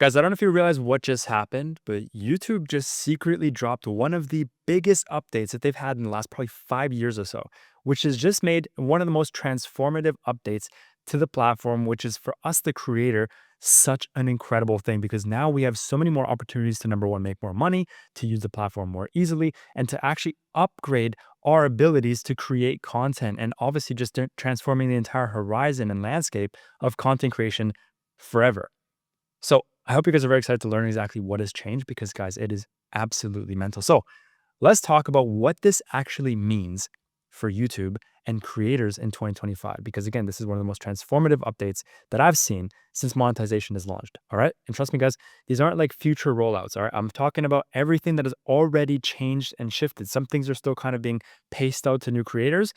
Guys, I don't know if you realize what just happened, but YouTube just secretly dropped one of the biggest updates that they've had in the last probably 5 years or so, which has just made one of the most transformative updates to the platform, which is for us, the creator, such an incredible thing because now we have so many more opportunities to number one, make more money, to use the platform more easily, and to actually upgrade our abilities to create content and obviously just transforming the entire horizon and landscape of content creation forever. So I hope you guys are very excited to learn exactly what has changed because, guys, it is absolutely mental. So let's talk about what this actually means for YouTube and creators in 2025. Because again, this is one of the most transformative updates that I've seen since monetization is launched. All right. And trust me, guys, these aren't like future rollouts. All right. I'm talking about everything that has already changed and shifted. Some things are still kind of being paced out to new creators,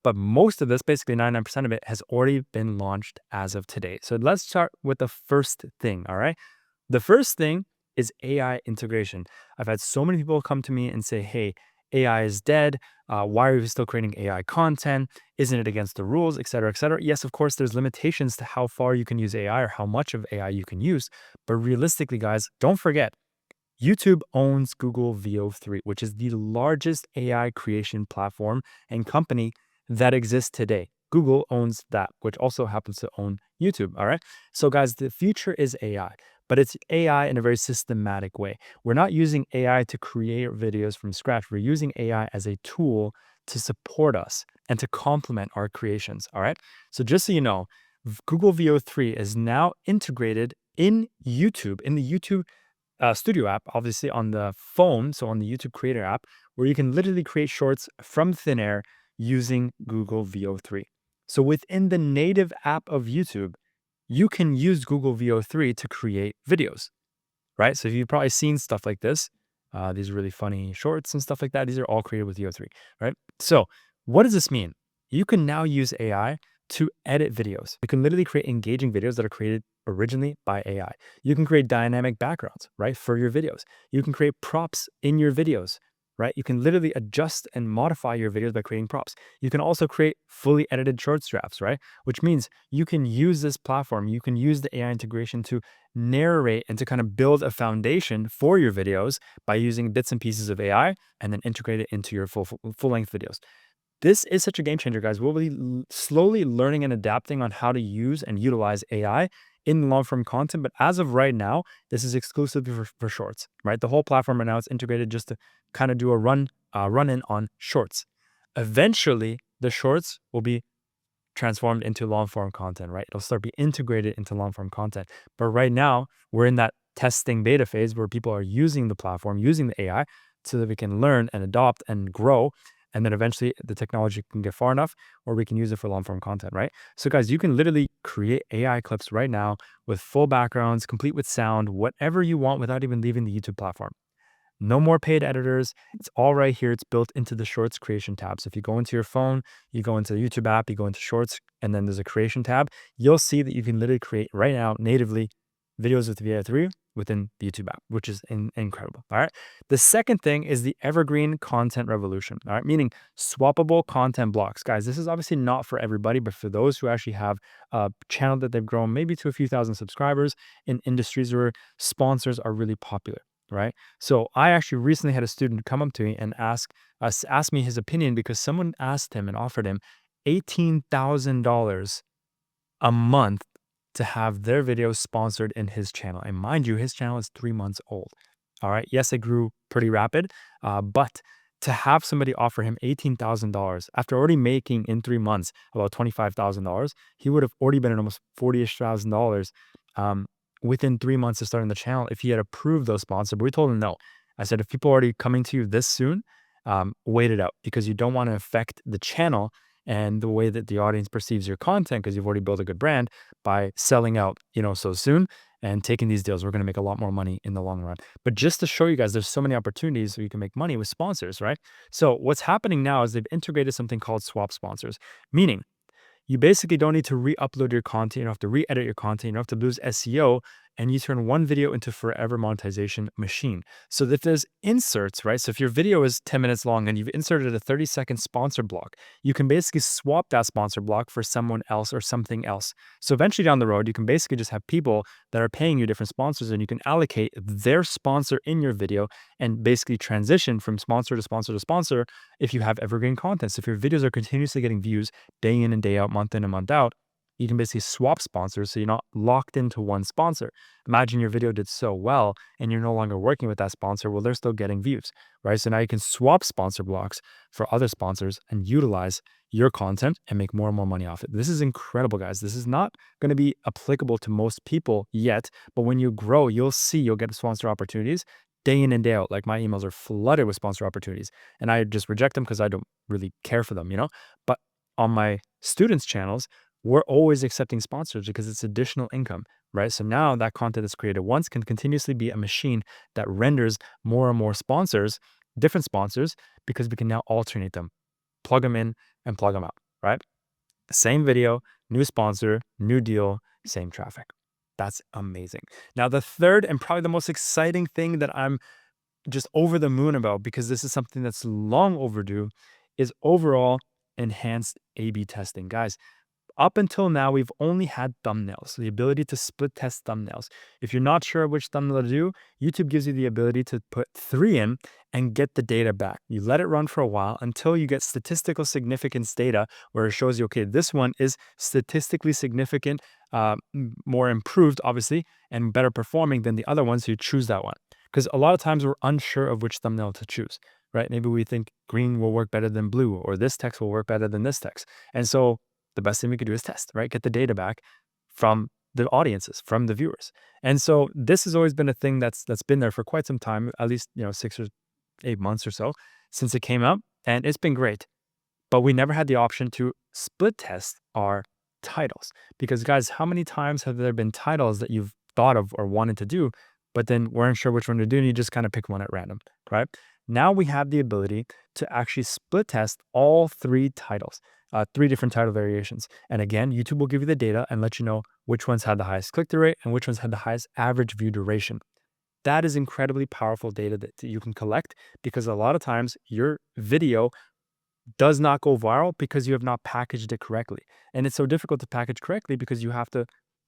but most of this, basically 99% of it, has already been launched as of today. So let's start with the first thing. All right. The first thing is AI integration. I've had so many people come to me and say, hey, AI is dead. Why are we still creating AI content? Isn't it against the rules, et cetera, et cetera? Yes, of course, there's limitations to how far you can use AI or how much of AI you can use. But realistically, guys, don't forget, YouTube owns Google VO3, which is the largest AI creation platform and company that exists today. Google owns that, which also happens to own YouTube. All right. So, guys, the future is AI, but it's AI in a very systematic way. We're not using AI to create videos from scratch. We're using AI as a tool to support us and to complement our creations. All right. So, just so you know, Google VO3 is now integrated in YouTube, in the YouTube Studio app, obviously on the phone, so on the YouTube Creator app, where you can literally create shorts from thin air using Google VO3. So within the native app of YouTube, you can use Google VO3 to create videos, right? So you've probably seen stuff like this, these really funny shorts and stuff like that. These are all created with VO3, right? So what does this mean? You can now use AI to edit videos. You can literally create engaging videos that are created originally by AI. You can create dynamic backgrounds, right, for your videos. You can create props in your videos, right? You can literally adjust and modify your videos by creating props. You can also create fully edited short drafts, right? Which means you can use this platform, you can use the AI integration to narrate and to kind of build a foundation for your videos by using bits and pieces of AI and then integrate it into your full-length videos. This is such a game changer, guys. We'll be slowly learning and adapting on how to use and utilize AI in long form content. But as of right now, this is exclusively for shorts, right? The whole platform right now is integrated just to kind of do a run in on shorts. Eventually, the shorts will be transformed into long form content, right? It'll start be integrated into long form content. But right now, we're in that testing beta phase where people are using the platform, using the AI so that we can learn and adopt and grow. And then eventually the technology can get far enough or we can use it for long form content, right? So, guys, you can literally create AI clips right now with full backgrounds, complete with sound, whatever you want without even leaving the YouTube platform. No more paid editors. It's all right here. It's built into the Shorts creation tab. So if you go into your phone, you go into the YouTube app, you go into Shorts, and then there's a creation tab, you'll see that you can literally create right now natively videos with VI3 within the YouTube app, which is incredible. All right. The second thing is the evergreen content revolution. All right. Meaning swappable content blocks. Guys, this is obviously not for everybody, but for those who actually have a channel that they've grown maybe to a few thousand subscribers in industries where sponsors are really popular. Right. So I actually recently had a student come up to me and ask me his opinion because someone asked him and offered him $18,000 a month to have their videos sponsored in his channel. And mind you, his channel is 3 months old. All right. Yes, it grew pretty rapid, but to have somebody offer him $18,000 after already making in 3 months about $25,000, he would have already been at almost $40-ish thousand dollars within 3 months of starting the channel if he had approved those sponsors. But we told him no. I said, if people are already coming to you this soon, wait it out because you don't want to affect the channel and the way that the audience perceives your content because you've already built a good brand by selling out, so soon and taking these deals. We're going to make a lot more money in the long run. But just to show you guys, there's so many opportunities where you can make money with sponsors, right? So what's happening now is they've integrated something called swap sponsors, meaning you basically don't need to re-upload your content. You don't have to re-edit your content. You don't have to lose SEO. and you turn one video into forever monetization machine. So if there's inserts, right? So if your video is 10 minutes long and you've inserted a 30-second sponsor block, you can basically swap that sponsor block for someone else or something else. So eventually down the road, you can basically just have people that are paying you different sponsors, and you can allocate their sponsor in your video and basically transition from sponsor to sponsor to sponsor if you have evergreen content. So if your videos are continuously getting views day in and day out, month in and month out, you can basically swap sponsors so you're not locked into one sponsor. Imagine your video did so well and you're no longer working with that sponsor. Well, they're still getting views, right? So now you can swap sponsor blocks for other sponsors and utilize your content and make more and more money off it. This is incredible, guys. This is not going to be applicable to most people yet, but when you grow, you'll see you'll get sponsor opportunities day in and day out. Like my emails are flooded with sponsor opportunities and I just reject them because I don't really care for them, But on my students' channels, we're always accepting sponsors because it's additional income, right? So now that content that's created once can continuously be a machine that renders more and more sponsors, different sponsors, because we can now alternate them, plug them in and plug them out, right? Same video, new sponsor, new deal, same traffic. That's amazing. Now, the third and probably the most exciting thing that I'm just over the moon about, because this is something that's long overdue, is overall enhanced A/B testing. Guys, up until now, we've only had thumbnails, the ability to split test thumbnails. If you're not sure which thumbnail to do, YouTube gives you the ability to put 3 in and get the data back. You let it run for a while until you get statistical significance data where it shows you, okay, this one is statistically significant, more improved, obviously, and better performing than the other ones, so you choose that one. Because a lot of times we're unsure of which thumbnail to choose, right? Maybe we think green will work better than blue, or this text will work better than this text. And so the best thing we could do is test, right? Get the data back from the audiences, from the viewers. And so this has always been a thing that's been there for quite some time, at least 6 or 8 months or so since it came out, and it's been great. But we never had the option to split test our titles, because guys, how many times have there been titles that you've thought of or wanted to do, but then weren't sure which one to do, and you just kind of pick one at random, right? Now we have the ability to actually split test all 3 titles. 3 different title variations. And again, YouTube will give you the data and let you know which ones had the highest click-through rate and which ones had the highest average view duration. That is incredibly powerful data that you can collect, because a lot of times your video does not go viral because you have not packaged it correctly. And it's so difficult to package correctly because you have to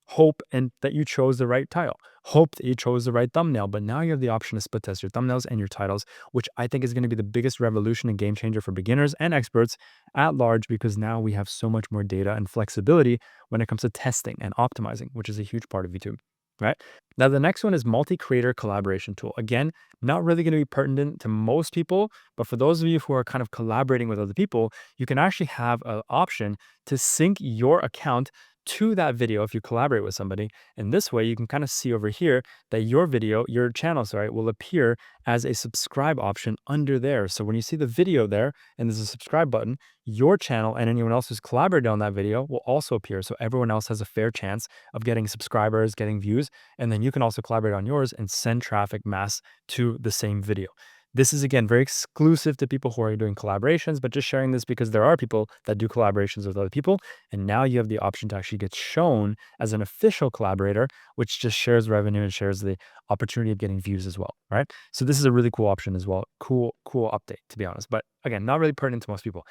hope and that you chose the right title, hope that you chose the right thumbnail. But now you have the option to split test your thumbnails and your titles, which I think is going to be the biggest revolution and game changer for beginners and experts at large, because now we have so much more data and flexibility when it comes to testing and optimizing, which is a huge part of YouTube, right? Now, the next one is multi-creator collaboration tool. Again, not really going to be pertinent to most people, but for those of you who are kind of collaborating with other people, you can actually have an option to sync your account to that video if you collaborate with somebody. And this way you can kind of see over here that your video, your channel, sorry, will appear as a subscribe option under there. So when you see the video there and there's a subscribe button, your channel and anyone else who's collaborated on that video will also appear. So everyone else has a fair chance of getting subscribers, getting views, and then you can also collaborate on yours and send traffic mass to the same video. This is, again, very exclusive to people who are doing collaborations, but just sharing this because there are people that do collaborations with other people. And now you have the option to actually get shown as an official collaborator, which just shares revenue and shares the opportunity of getting views as well, right? So this is a really cool option as well. Cool update, to be honest. But again, not really pertinent to most people.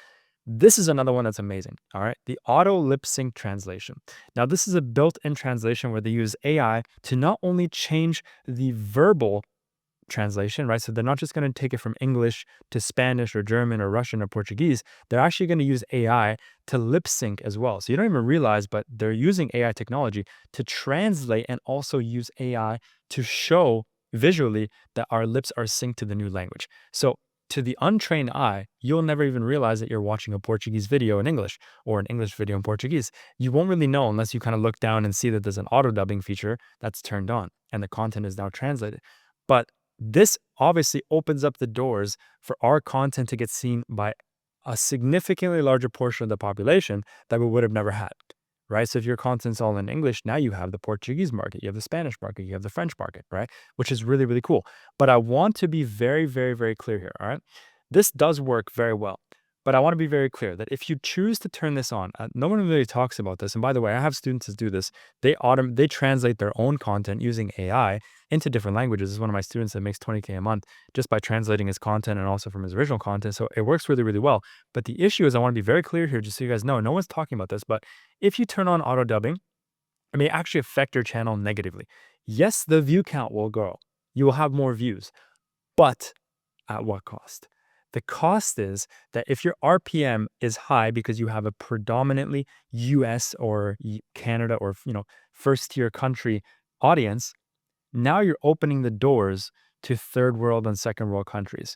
This is another one that's amazing, all right? The auto lip sync translation. Now, this is a built-in translation where they use AI to not only change the verbal translation, right? So they're not just going to take it from English to Spanish or German or Russian or Portuguese. They're actually going to use AI to lip sync as well. So you don't even realize, but they're using AI technology to translate and also use AI to show visually that our lips are synced to the new language. So to the untrained eye, you'll never even realize that you're watching a Portuguese video in English or an English video in Portuguese. You won't really know unless you kind of look down and see that there's an auto dubbing feature that's turned on and the content is now translated. But this obviously opens up the doors for our content to get seen by a significantly larger portion of the population that we would have never had, right? So if your content's all in English, now you have the Portuguese market, you have the Spanish market, you have the French market, right? Which is really, really cool. But I want to be very, very, very clear here, all right? This does work very well. But I want to be very clear that if you choose to turn this on, no one really talks about this. And by the way, I have students that do this. They translate their own content using AI into different languages. This is one of my students that makes 20K a month just by translating his content and also from his original content. So it works really, really well. But the issue is, I want to be very clear here, just so you guys know, no one's talking about this, but if you turn on auto dubbing, it may actually affect your channel negatively. Yes, the view count will grow. You will have more views, but at what cost? The cost is that if your RPM is high because you have a predominantly US or Canada or first tier country audience, now you're opening the doors to third world and second world countries.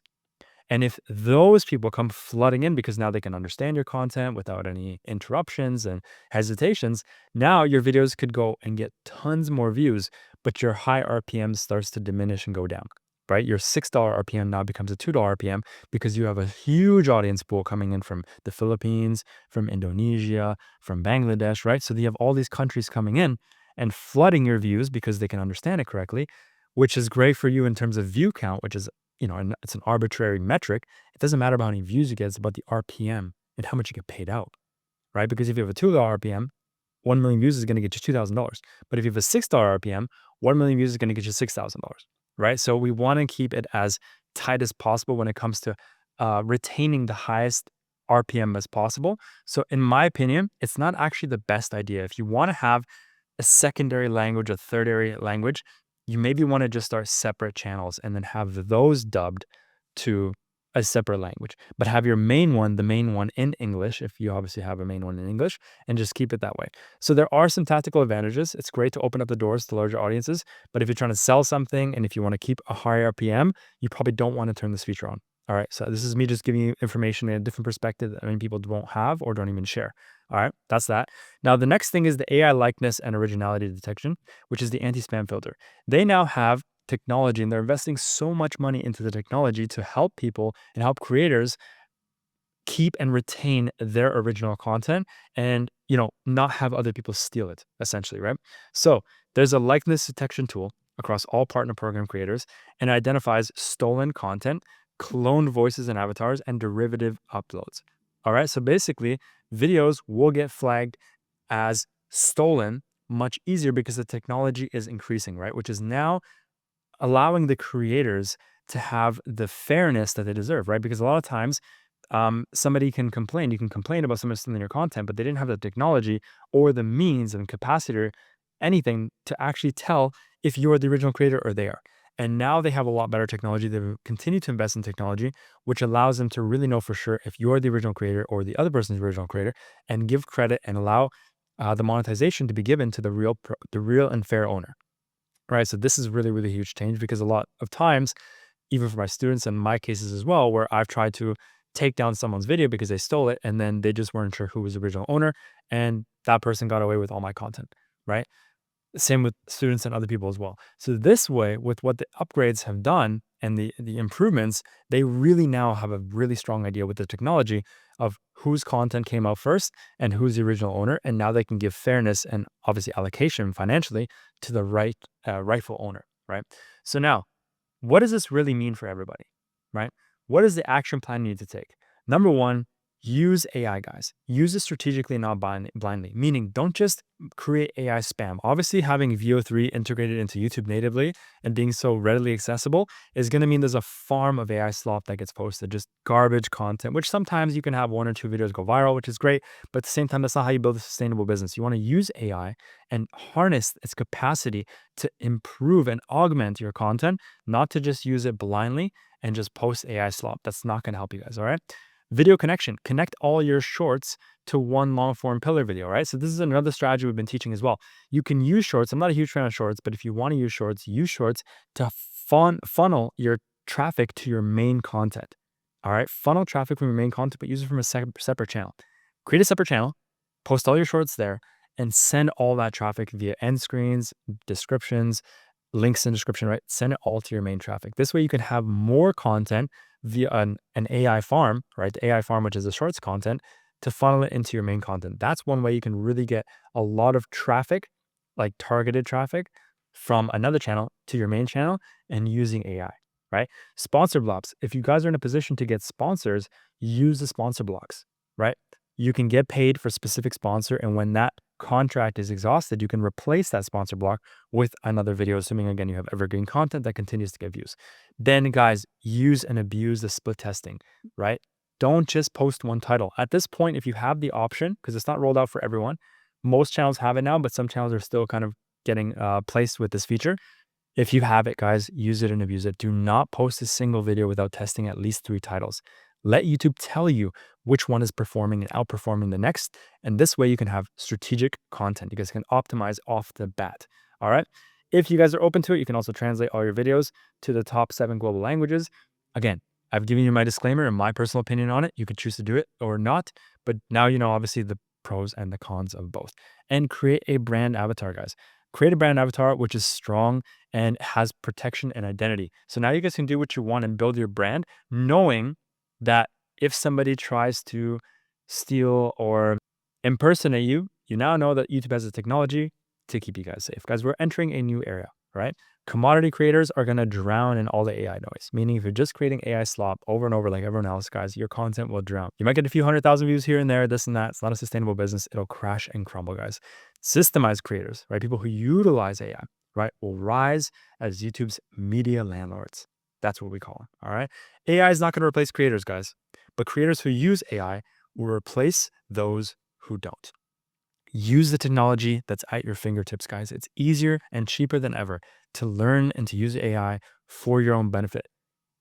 And if those people come flooding in because now they can understand your content without any interruptions and hesitations, now your videos could go and get tons more views, but your high RPM starts to diminish and go down, right? Your $6 RPM now becomes a $2 RPM because you have a huge audience pool coming in from the Philippines, from Indonesia, from Bangladesh, right? So you have all these countries coming in and flooding your views because they can understand it correctly, which is great for you in terms of view count, which is and it's an arbitrary metric. It doesn't matter about how many views you get, it's about the RPM and how much you get paid out, right? Because if you have a $2 RPM, 1 million views is going to get you $2,000. But if you have a $6 RPM, 1 million views is going to get you $6,000, right? So we want to keep it as tight as possible when it comes to retaining the highest RPM as possible. So in my opinion, it's not actually the best idea. If you want to have a secondary language, a tertiary language, you maybe want to just start separate channels and then have those dubbed to a separate language, but have your main one, the main one in English, if you obviously have a main one in English, and just keep it that way. So there are some tactical advantages. It's great to open up the doors to larger audiences, but if you're trying to sell something and if you want to keep a higher RPM, you probably don't want to turn this feature on. All right, so this is me just giving you information in a different perspective that many people won't have or don't even share. All right, that's that. Now, the next thing is the AI likeness and originality detection, which is the anti-spam filter. They now have technology and they're investing so much money into the technology to help people and help creators keep and retain their original content and not have other people steal it, essentially, right? So there's a likeness detection tool across all partner program creators, and it identifies stolen content, cloned voices and avatars, and derivative uploads. All right, so basically videos will get flagged as stolen much easier because the technology is increasing, right? Which is now allowing the creators to have the fairness that they deserve, right? Because a lot of times somebody can complain. You can complain about somebody stealing your content, but they didn't have the technology or the means and capacity or anything to actually tell if you're the original creator or they are. And now they have a lot better technology. They continue to invest in technology, which allows them to really know for sure if you're the original creator or the other person's original creator, and give credit and allow the monetization to be given to the real and fair owner. Right. So this is really, really huge change because a lot of times, even for my students and my cases as well, where I've tried to take down someone's video because they stole it and then they just weren't sure who was the original owner, and that person got away with all my content, right? Same with students and other people as well. So this way, with what the upgrades have done and the improvements, they really now have a really strong idea with the technology of whose content came out first and who's the original owner. And now they can give fairness and obviously allocation financially to the rightful owner, right? So now, what does this really mean for everybody, right? What is the action plan you need to take? Number one, use AI, guys. Use it strategically, not blindly. Meaning, don't just create AI spam. Obviously, having VO3 integrated into YouTube natively and being so readily accessible is going to mean there's a farm of AI slop that gets posted, just garbage content, which sometimes you can have 1 or 2 videos go viral, which is great. But at the same time, that's not how you build a sustainable business. You want to use AI and harness its capacity to improve and augment your content, not to just use it blindly and just post AI slop. That's not going to help you guys, all right? Video connection. Connect all your shorts to one long form pillar video, right? So this is another strategy we've been teaching as well. You can use shorts. I'm not a huge fan of shorts, but if you want to use shorts to funnel your traffic to your main content. All right, funnel traffic from your main content, but use it from a separate channel. Create a separate channel, post all your shorts there, and send all that traffic via end screens, descriptions, links in description, right? Send it all to your main traffic. This way you can have more content via an AI farm, right? The AI farm, which is the shorts content, to funnel it into your main content. That's one way you can really get a lot of traffic, like targeted traffic from another channel to your main channel and using AI. right? Sponsor blocks. If you guys are in a position to get sponsors, use the sponsor blocks, right? You can get paid for a specific sponsor. And when that contract is exhausted, you can replace that sponsor block with another video, assuming again, you have evergreen content that continues to get views. Then guys, use and abuse the split testing, right? Don't just post one title. At this point, if you have the option, because it's not rolled out for everyone, most channels have it now, but some channels are still kind of getting placed with this feature. If you have it, guys, use it and abuse it. Do not post a single video without testing at least 3 titles. Let YouTube tell you which one is performing and outperforming the next. And this way you can have strategic content. You guys can optimize off the bat. All right. If you guys are open to it, you can also translate all your videos to the top 7 global languages. Again, I've given you my disclaimer and my personal opinion on it. You could choose to do it or not. But now you know, obviously, the pros and the cons of both. And create a brand avatar, guys. Create a brand avatar which is strong and has protection and identity. So now you guys can do what you want and build your brand, knowing that if somebody tries to steal or impersonate you, you now know that YouTube has the technology to keep you guys safe. Guys, we're entering a new era, right? Commodity creators are going to drown in all the AI noise, meaning if you're just creating AI slop over and over like everyone else, guys, your content will drown. You might get a few 100,000 views here and there, this and that. It's not a sustainable business. It'll crash and crumble, guys. Systemized creators, right? People who utilize AI, right, will rise as YouTube's media landlords. That's what we call them, all right? AI is not going to replace creators, guys, but creators who use AI will replace those who don't. Use the technology that's at your fingertips, guys. It's easier and cheaper than ever to learn and to use AI for your own benefit.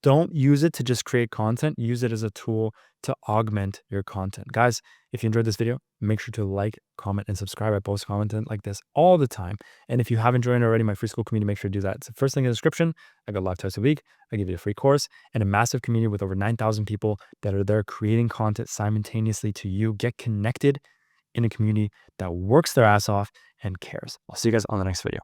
Don't use it to just create content. Use it as a tool to augment your content. Guys, if you enjoyed this video, make sure to like, comment, and subscribe. I post content like this all the time. And if you haven't joined already my free school community, make sure to do that. It's the first link in the description. I go live twice a week. I give you a free course and a massive community with over 9,000 people that are there creating content simultaneously to you. Get connected in a community that works their ass off and cares. I'll see you guys on the next video.